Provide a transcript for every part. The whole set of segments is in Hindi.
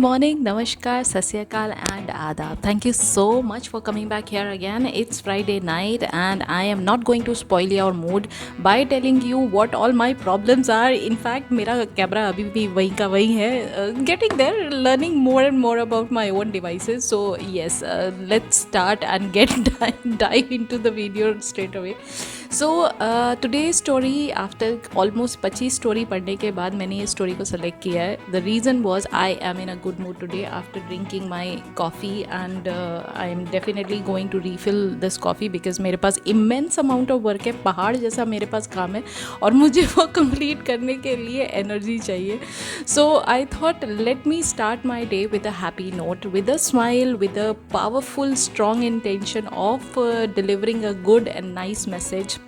morning, namaskar, sasyakal, and adab. Thank you so much for coming back here again. It's Friday night, and I am not going to spoil your mood by telling you what all my problems are. In fact, मेरा कैमरा अभी भी वहीं का वहीं है. Getting there, learning more and more about my own devices. So yes, let's start and get dive into the video straight away. So today story after almost 25 story पढ़ने के बाद मैंने ये स्टोरी को सेलेक्ट किया है. The reason was I am in a good mood today after drinking my coffee and I am definitely going to refill this coffee because मेरे पास इमेंस अमाउंट ऑफ वर्क है. पहाड़ जैसा मेरे पास काम है और मुझे वो कंप्लीट करने के लिए एनर्जी चाहिए. So I thought let me start my day with a happy note, with a smile, with a powerful strong intention of delivering a good and nice message.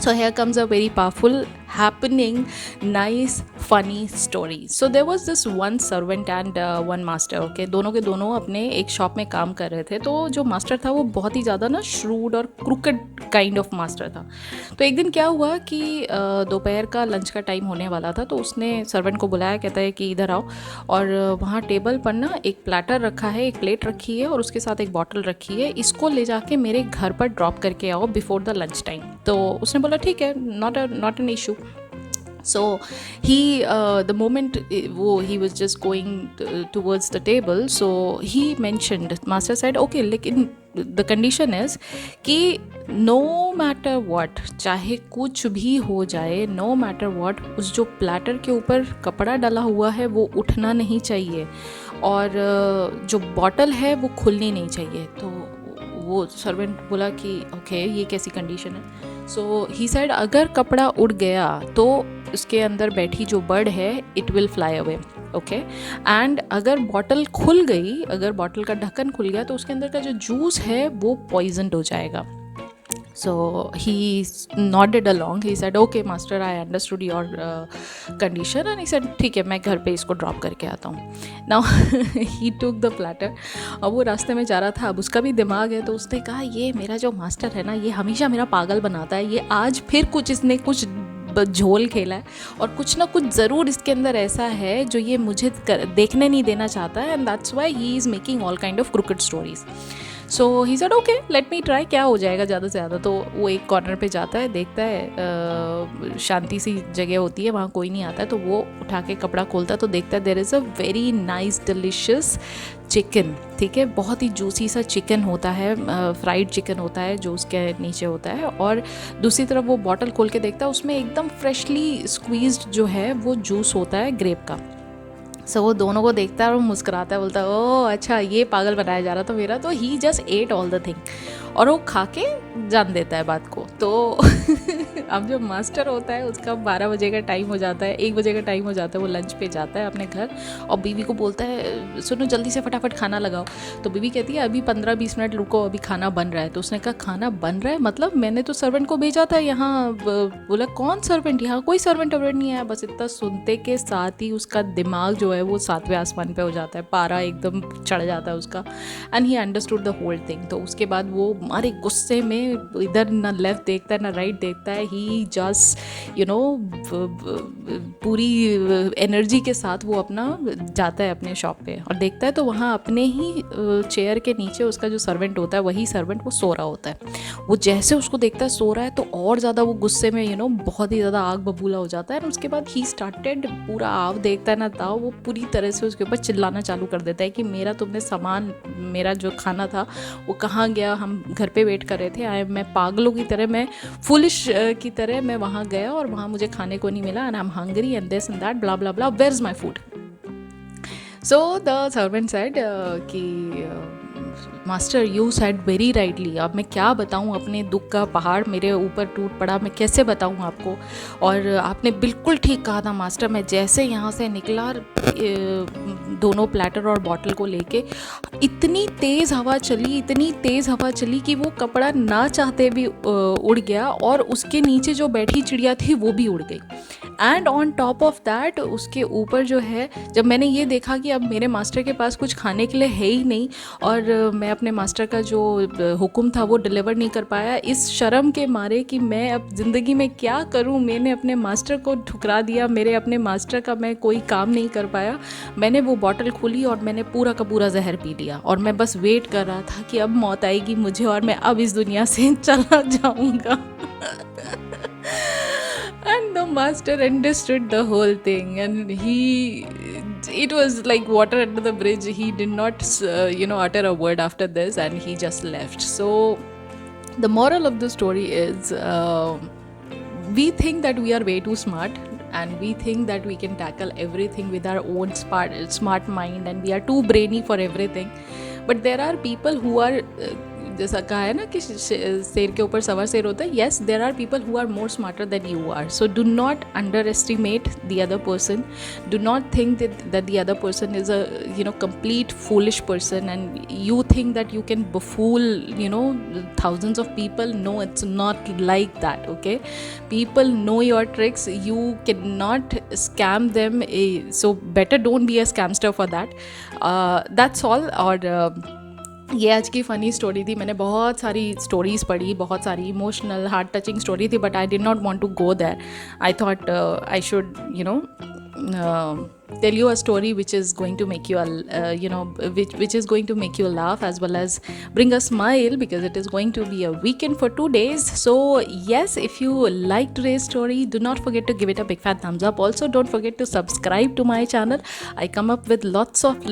So here comes a very powerful, happening, nice, funny story. So there was this one servant and one master. Okay, दोनों के दोनों अपने एक शॉप में काम कर रहे थे. तो जो मास्टर था वो बहुत ही ज़्यादा ना श्रूड और क्रूकेड काइंड ऑफ मास्टर था. तो एक दिन क्या हुआ कि दोपहर का लंच का टाइम होने वाला था. तो उसने सर्वेंट को बुलाया, कहता है कि इधर आओ, और वहाँ टेबल पर ना एक प्लेटर रखा है, एक प्लेट रखी है और उसके साथ एक बॉटल रखी है. इसको ले जाके मेरे घर पर ड्रॉप करके आओ बिफोर द लंच टाइम. तो उसने बोला ठीक है, not an issue. So the moment he was just going towards the table, so he mentioned, master said, okay, लेकिन the condition is कि no matter what, चाहे कुछ भी हो जाए, no matter what, उस जो प्लेटर के ऊपर कपड़ा डाला हुआ है वो उठना नहीं चाहिए और जो बॉटल है वो खुलनी नहीं चाहिए. तो वो सर्वेंट बोला कि ओके, ये कैसी कंडीशन है. सो ही सेड अगर कपड़ा उड़ गया तो उसके अंदर बैठी जो बर्ड है it will fly away. Okay, and अगर बॉटल खुल गई, अगर बॉटल का ढक्कन खुल गया तो उसके अंदर का जो जूस है वो पॉइजनड हो जाएगा. So he nodded along. He said, "Okay, master, I understood your condition." And he said, "ठीक है, मैं घर पे इसको ड्रॉप करके आता हूँ." Now he took the platter. अब वो रास्ते में जा रहा था, अब उसका भी दिमाग है, तो उसने कहा ये मेरा जो मास्टर है ना, ये हमेशा मेरा पागल बनाता है. ये आज फिर इसने कुछ झोल खेला है और कुछ ना कुछ ज़रूर इसके अंदर ऐसा है जो ये मुझे देखने नहीं देना चाहता है. And that's why he is making all kind of crooked stories. So he said okay, let me try, क्या हो जाएगा ज़्यादा से ज़्यादा. तो वो एक कॉर्नर पे जाता है, देखता है शांति सी जगह होती है, वहाँ कोई नहीं आता है. तो वो उठा के कपड़ा खोलता है तो देखता है there is a very nice delicious chicken. ठीक है, बहुत ही जूसी सा चिकन होता है, फ्राइड चिकन होता है जो उसके नीचे होता है. और दूसरी तरफ वो बॉटल खोल के देखता है, उसमें एकदम फ्रेशली स्क्वीज्ड जो है वो जूस होता है ग्रेप का. सो वो दोनों को देखता है और मुस्कुराता है, बोलता है ओह अच्छा, ये पागल बनाया जा रहा था मेरा. तो he just ate all the thing और वो खा के जान देता है बात को. तो अब जो मास्टर होता है उसका 12 बजे का टाइम हो जाता है, 1 बजे का टाइम हो जाता है, वो लंच पे जाता है अपने घर और बीवी को बोलता है सुनो जल्दी से फटाफट खाना लगाओ. तो बीवी कहती है अभी 15-20 मिनट रुको, अभी खाना बन रहा है. तो उसने कहा खाना बन रहा है मतलब मैंने तो सर्वेंट को भेजा था यहाँ. बोला कौन सर्वेंट, यहाँ कोई सर्वेंट नहीं आया. बस इतना सुनते के साथ ही उसका दिमाग जो है वो 7वें आसमान पे हो जाता है, पारा एकदम चढ़ जाता है उसका. And he understood the whole thing. तो उसके बाद वो मारे गुस्से में इधर ना लेफ्ट देखता है ना राइट देखता है. ही जस्ट पूरी एनर्जी के साथ वो अपना जाता है अपने शॉप पे और देखता है तो वहाँ अपने ही चेयर के नीचे उसका जो सर्वेंट होता है, वही सर्वेंट वो सो रहा होता है. वो जैसे उसको देखता है सो रहा है तो और ज़्यादा वो गुस्से में बहुत ही ज़्यादा आग बबूला हो जाता है. और उसके बाद ही स्टार्टेड, पूरा आव देखता है ना ताव, वो पूरी तरह से उसके ऊपर चिल्लाना चालू कर देता है कि मेरा तुमने सामान, मेरा जो खाना था वो कहाँ गया, हम घर पे वेट कर रहे थे. मैं पागलों की तरह, मैं फुलिश की तरह मैं वहाँ गया और वहाँ मुझे खाने को नहीं मिला. And I am hungry and this and that bla bla bla, where is my food. So the servant said कि master you said very rightly. अब मैं क्या बताऊँ, अपने दुख का पहाड़ मेरे ऊपर टूट पड़ा, मैं कैसे बताऊँ आपको. और आपने बिल्कुल ठीक कहा था मास्टर. मैं जैसे यहाँ से निकला दोनों प्लेटर और बॉटल को लेके, इतनी तेज़ हवा चली कि वो कपड़ा ना चाहते भी उड़ गया और उसके नीचे जो बैठी चिड़िया थी वो भी उड़ गई. And on top of that उसके ऊपर जो है, जब मैंने ये देखा कि अब मेरे मास्टर के पास कुछ खाने के लिए है ही नहीं और मैं अपने मास्टर का जो हुक्म था वो डिलीवर नहीं कर पाया, इस शर्म के मारे कि मैं अब ज़िंदगी में क्या करूं, मैंने अपने मास्टर को ठुकरा दिया, मेरे अपने मास्टर का मैं कोई काम नहीं कर पाया। मैंने वो बॉटल खोली और मैंने पूरा का पूरा जहर पी लिया और मैं बस वेट कर रहा था कि अब मौत आएगी मुझे और मैं अब इस दुनिया से चला जाऊंगा। And the master understood the whole thing, and it was like water under the bridge. He did not utter a word after this, and he just left. So the moral of the story is, we think that we are way too smart, and we think that we can tackle everything with our own smart mind, and we are too brainy for everything. But there are people who are जैसा कहा है ना कि शेर के ऊपर सवा शेर होता है, yes there are people who are more smarter than you are. So do not underestimate the other person. Do not think that the other person is a complete foolish person, and you think that you can befool thousands of people. No, it's not like that. Okay, people know your tricks. You cannot scam them, so better don't be a scamster for that. That's all. और ये आज की फ़नी स्टोरी थी. मैंने बहुत सारी स्टोरीज़ पढ़ी, बहुत सारी इमोशनल हार्ट टचिंग स्टोरी थी, but I did not want to go there. I thought I should tell you a story which is going to make you which is going to make you laugh as well as bring a smile, because it is going to be a weekend for 2 days. So yes, if you like today's story, do not forget to give it a big fat thumbs up. Also, don't forget to subscribe to my channel. I come up with lots of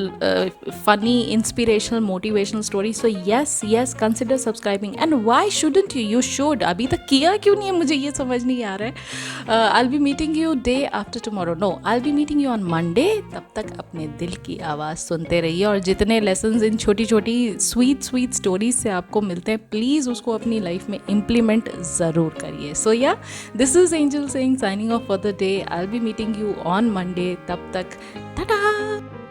funny, inspirational, motivational stories. So yes, consider subscribing. And why shouldn't you? You should. अभी तक किया क्यों नहीं है, मुझे ये समझ नहीं आ रहा है. I'll be meeting you day after tomorrow. No, I'll be meeting you on Monday. तब तक अपने दिल की आवाज़ सुनते रहिए, और जितने लेसन्स इन छोटी छोटी स्वीट स्टोरीज से आपको मिलते हैं, प्लीज़ उसको अपनी लाइफ में इम्प्लीमेंट ज़रूर करिए. सो या, this is angel Singh signing off for the day. I will be meeting you on Monday. तब तक टाटा.